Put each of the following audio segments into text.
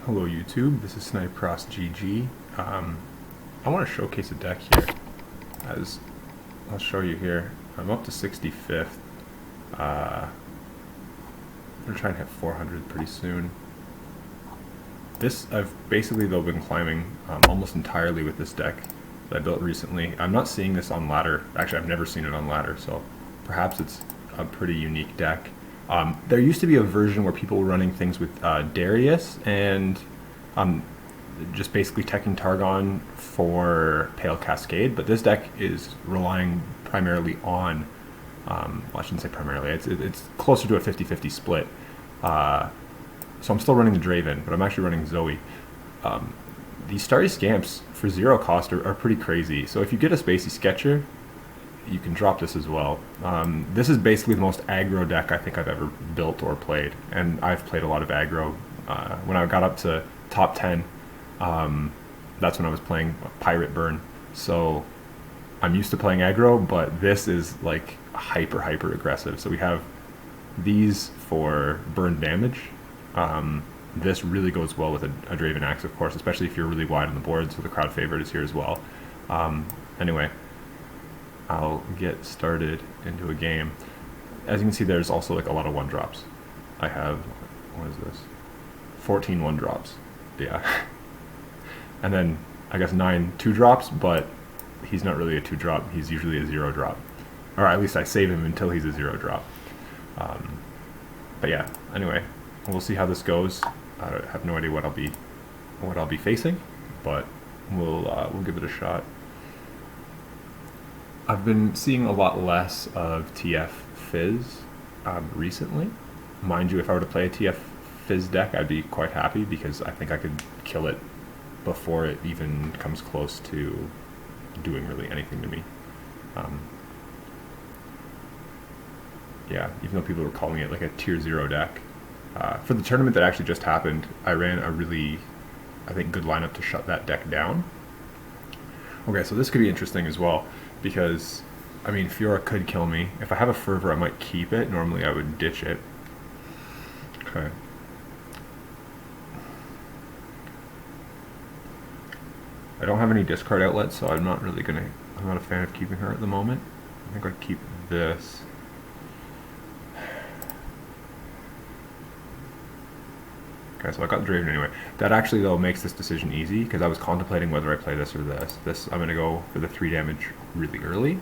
Hello YouTube, this is Snipecross GG. I want to showcase a deck here, as I'll show you here. I'm up to 65th. I'm going to try and hit 400 pretty soon. I've basically though been climbing almost entirely with this deck that I built recently. I'm not seeing this on ladder. Actually, I've never seen it on ladder, so perhaps it's a pretty unique deck. There used to be a version where people were running things with Darius and just basically teching Targon for Pale Cascade, but this deck is relying primarily on, well, I shouldn't say primarily, it's closer to a 50-50 split. So I'm still running the Draven, but I'm actually running Zoe. These Starry Scamps for 0 cost are pretty crazy. So if you get a Spacey Sketcher, you can drop this as well. This is basically the most aggro deck I think I've ever built or played, and I've played a lot of aggro. When I got up to top 10, that's when I was playing Pirate Burn. So I'm used to playing aggro, but this is like hyper aggressive. So we have these for burn damage. This really goes well with a Draven Axe, of course, especially if you're really wide on the board, so the crowd favorite is here as well. Anyway, I'll get started into a game. As you can see, there's also like a lot of 1-drops. I have, what is this? 14 1-drops. Yeah. And then I guess 9 2-drops, but he's not really a 2-drop. He's usually a 0-drop. Or at least I save him until he's a 0-drop. But yeah, anyway, we'll see how this goes. I have no idea what I'll be facing, but we'll give it a shot. I've been seeing a lot less of TF Fizz recently. Mind you, if I were to play a TF Fizz deck, I'd be quite happy because I think I could kill it before it even comes close to doing really anything to me. Yeah, even though people were calling it like a tier 0 deck. For the tournament that actually just happened, I ran a really, I think, good lineup to shut that deck down. Okay, so this could be interesting as well, because, I mean, Fiora could kill me. If I have a Fervor, I might keep it. Normally I would ditch it. Okay. I don't have any discard outlets, so I'm not a fan of keeping her at the moment. I think I'd keep this. Okay, so I got the Draven anyway. That actually, though, makes this decision easy, because I was contemplating whether I play this or this. I'm going to go for the 3 damage really early.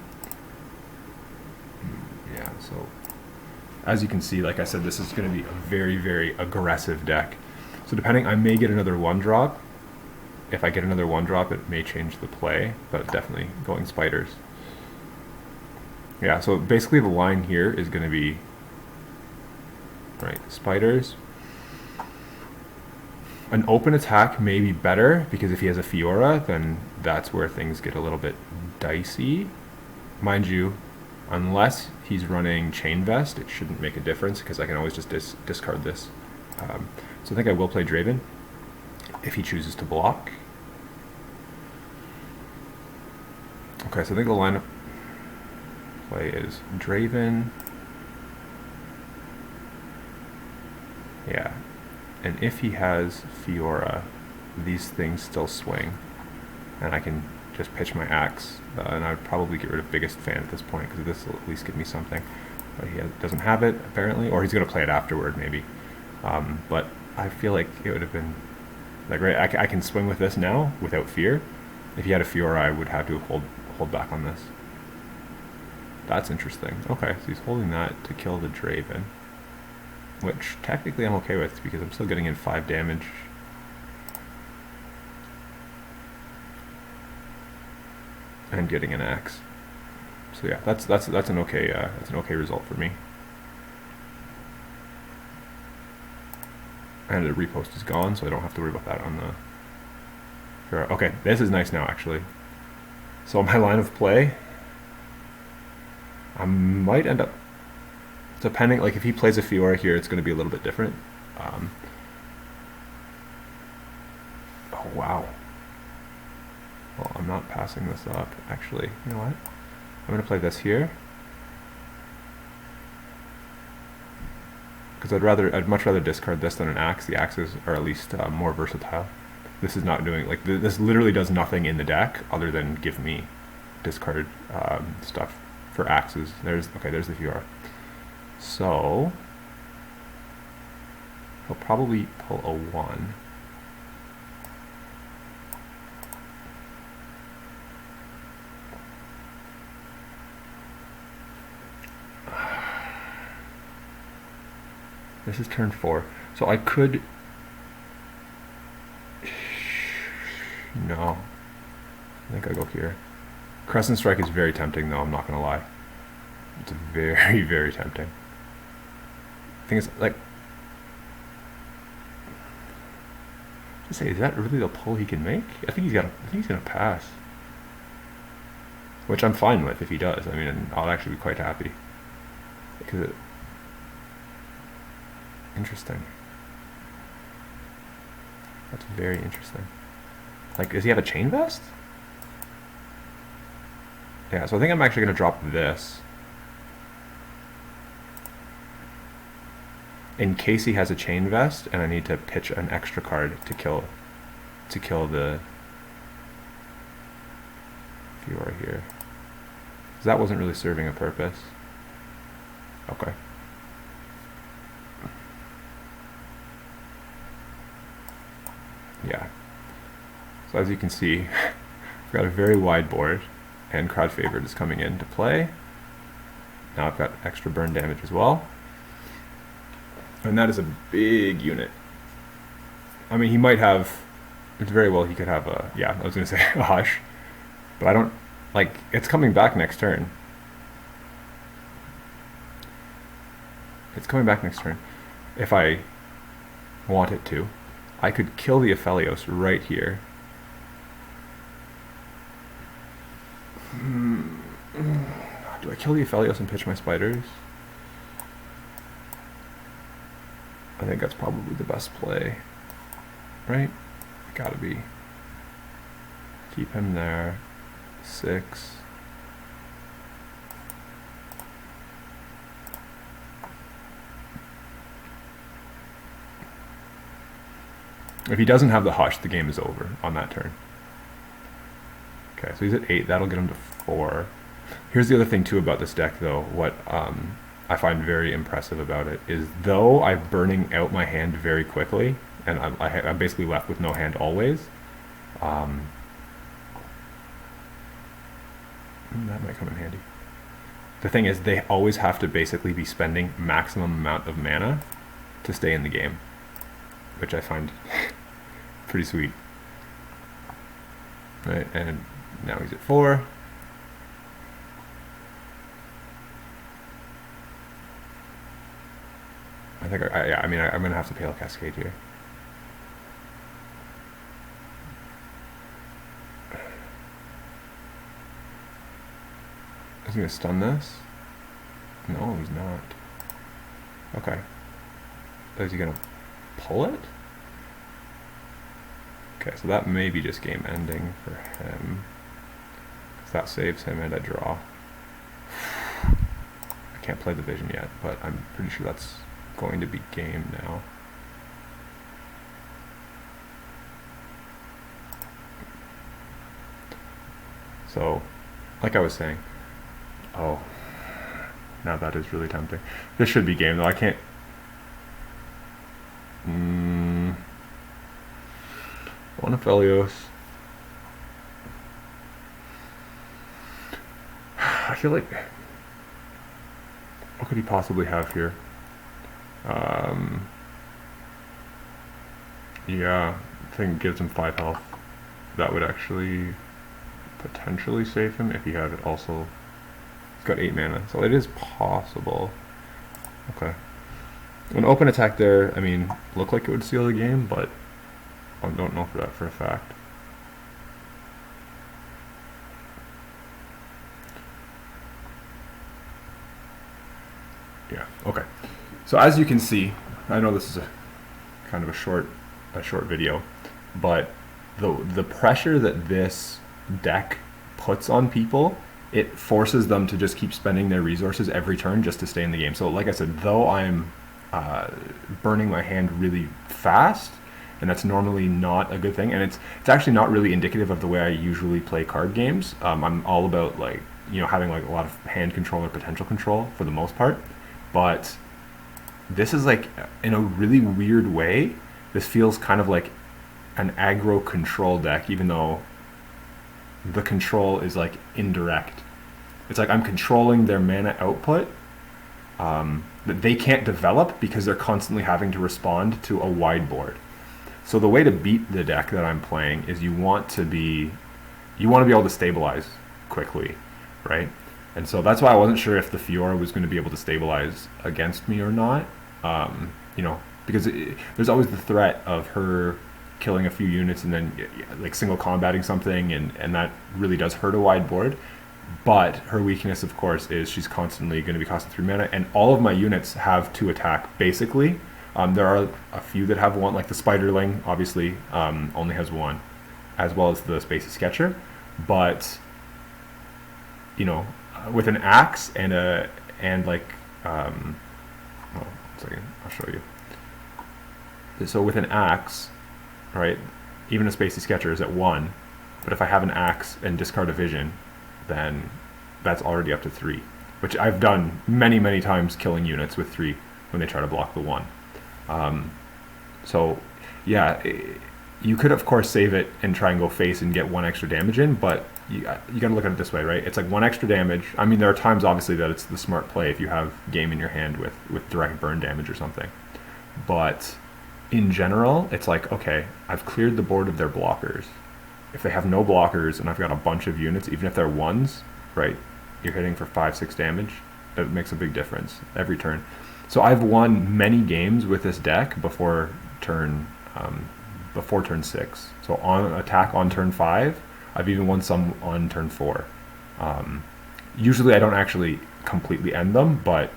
Yeah, so as you can see, like I said, this is going to be a very aggressive deck. So depending, I may get another 1-drop. If I get another 1-drop, it may change the play, but definitely going spiders. Yeah, so basically the line here is going to be, right, spiders. An open attack may be better, because if he has a Fiora, then that's where things get a little bit dicey. Mind you, unless he's running Chain Vest, it shouldn't make a difference, because I can always just discard this. So I think I will play Draven, if he chooses to block. Okay, so I think the lineup play is Draven. Yeah. And if he has Fiora, these things still swing, and I can just pitch my Axe, and I would probably get rid of Biggest Fan at this point, because this will at least give me something. But he doesn't have it, apparently, or he's going to play it afterward, maybe. But I feel like it would have been, like, right, I can swing with this now, without fear. If he had a Fiora, I would have to hold back on this. That's interesting. Okay, so he's holding that to kill the Draven, which technically I'm okay with, because I'm still getting in 5 damage. And getting an Axe. So yeah, that's an okay result for me. And the repost is gone, so I don't have to worry about that on the. Sure. Okay, this is nice now actually. So my line of play, I might end up, depending, like if he plays a Fiora here, it's going to be a little bit different. Oh wow. Well, I'm not passing this up, actually. You know what? I'm going to play this here. Because I'd much rather discard this than an axe. The axes are at least more versatile. This is not doing, like, this literally does nothing in the deck other than give me discard stuff for axes. There's the QR. So he'll probably pull a 1. This is turn 4. So I could... No. I think I go here. Crescent Strike is very tempting, though, I'm not going to lie. It's very, very tempting. The thing is, like... Just say, is that really the pull he can make? I think he's going to pass. Which I'm fine with if he does. I mean, I'll actually be quite happy. Because it... Interesting. That's very interesting. Like, does he have a chain vest? Yeah, so I think I'm actually going to drop this. In case he has a chain vest, and I need to pitch an extra card to kill the viewer here. Because that wasn't really serving a purpose. Okay. Yeah. So as you can see, I've got a very wide board, and Crowd Favorite is coming into play. Now I've got extra burn damage as well. And that is a big unit. I mean, he might have, it's very well he could have a, yeah, I was going to say a Hush. But I don't, like, it's coming back next turn. It's coming back next turn. If I want it to. I could kill the Aphelios right here. Do I kill the Aphelios and pitch my spiders? I think that's probably the best play. Right? Gotta be. Keep him there. 6. If he doesn't have the Hush, the game is over on that turn. Okay, so he's at 8. That'll get him to 4. Here's the other thing, too, about this deck, though. What I find very impressive about it is, though I'm burning out my hand very quickly, and I'm basically left with no hand always, that might come in handy. The thing is, they always have to basically be spending maximum amount of mana to stay in the game, which I find pretty sweet. Right, and now he's at 4. I think, yeah, I mean, I'm going to have to Pale Cascade here. Is he going to stun this? No, he's not. Okay. Is he going to pull it? Okay, so that may be just game ending for him. Because that saves him and I draw. I can't play the vision yet, but I'm pretty sure that's going to be game now. So, like I was saying, oh, now that is really tempting. This should be game though, I can't, one Aphelios. I feel like, what could he possibly have here? Yeah, I think gives him 5 health. That would actually potentially save him if he had it also. He's got 8 mana, so it is possible. Okay. An open attack there, I mean, looked like it would seal the game, but I don't know for that for a fact. Yeah, okay. So as you can see, I know this is a kind of a short video, but the pressure that this deck puts on people, it forces them to just keep spending their resources every turn just to stay in the game. So like I said, though I'm burning my hand really fast, and that's normally not a good thing. And it's actually not really indicative of the way I usually play card games. I'm all about like having like a lot of hand control or potential control for the most part, but this is like in a really weird way. This feels kind of like an aggro control deck, even though the control is like indirect. It's like I'm controlling their mana output that they can't develop because they're constantly having to respond to a wide board. So the way to beat the deck that I'm playing is you want to be able to stabilize quickly, right? And so that's why I wasn't sure if the Fiora was going to be able to stabilize against me or not. Because there's always the threat of her killing a few units and then like single combating something, and that really does hurt a wide board. But her weakness, of course, is she's constantly going to be costing 3 mana, and all of my units have 2 attack, basically. There are a few that have 1, like the Spiderling, obviously, only has 1, as well as the Spacey Sketcher. But, with an axe and one second, I'll show you. So with an axe, right, even a Spacey Sketcher is at 1, but if I have an axe and discard a vision, then that's already up to 3, which I've done many, many times, killing units with 3 when they try to block the 1. So yeah, you could of course save it and try and go face and get 1 extra damage in, but you gotta look at it this way, right? It's like 1 extra damage. I mean, there are times obviously that it's the smart play if you have game in your hand with direct burn damage or something, but in general, it's like, okay, I've cleared the board of their blockers. If they have no blockers and I've got a bunch of units, even if they're 1s, right, you're hitting for 5-6 damage. That makes a big difference every turn. So I've won many games with this deck before turn 6. So on attack on turn 5, I've even won some on turn 4. Usually I don't actually completely end them, but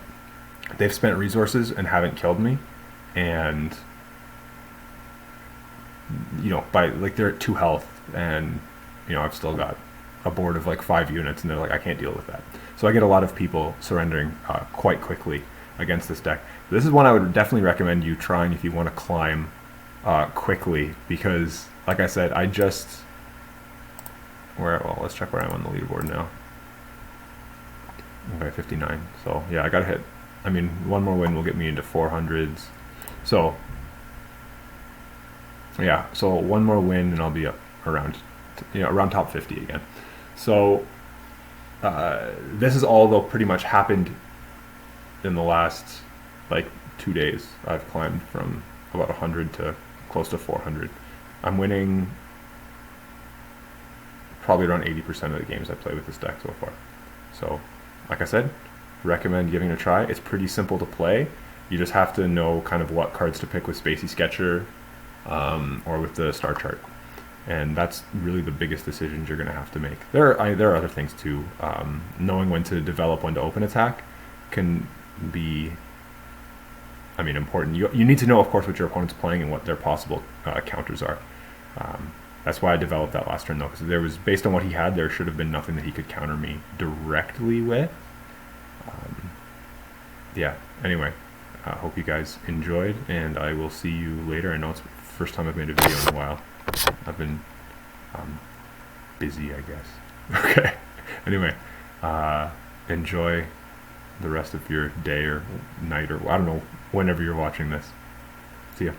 they've spent resources and haven't killed me, and by like they're at 2 health, and I've still got a board of like 5 units, and they're like, I can't deal with that. So I get a lot of people surrendering quite quickly against this deck. This is one I would definitely recommend you trying if you want to climb quickly, because like I said, let's check where I'm on the leaderboard now. Okay, 59. So yeah, I gotta hit, one more win will get me into 400s. So yeah, so 1 more win and I'll be up around top 50 again. So this is all though pretty much happened in the last like 2 days. I've climbed from about 100 to close to 400. I'm winning probably around 80% of the games I play with this deck so far. So like I said, recommend giving it a try. It's pretty simple to play. You just have to know kind of what cards to pick with Spacey Sketcher or with the star chart, and that's really the biggest decisions you're going to have to make. There are other things too. Knowing when to develop, when to open attack can be important. You need to know, of course, what your opponent's playing and what their possible counters are. That's why I developed that last turn though, because there was, based on what he had, there should have been nothing that he could counter me directly with. Yeah, anyway, I hope you guys enjoyed, and I will see you later. I know it's the first time I've made a video in a while. I've been busy, I guess. Okay, anyway, enjoy the rest of your day or night, or I don't know, whenever you're watching this. See ya.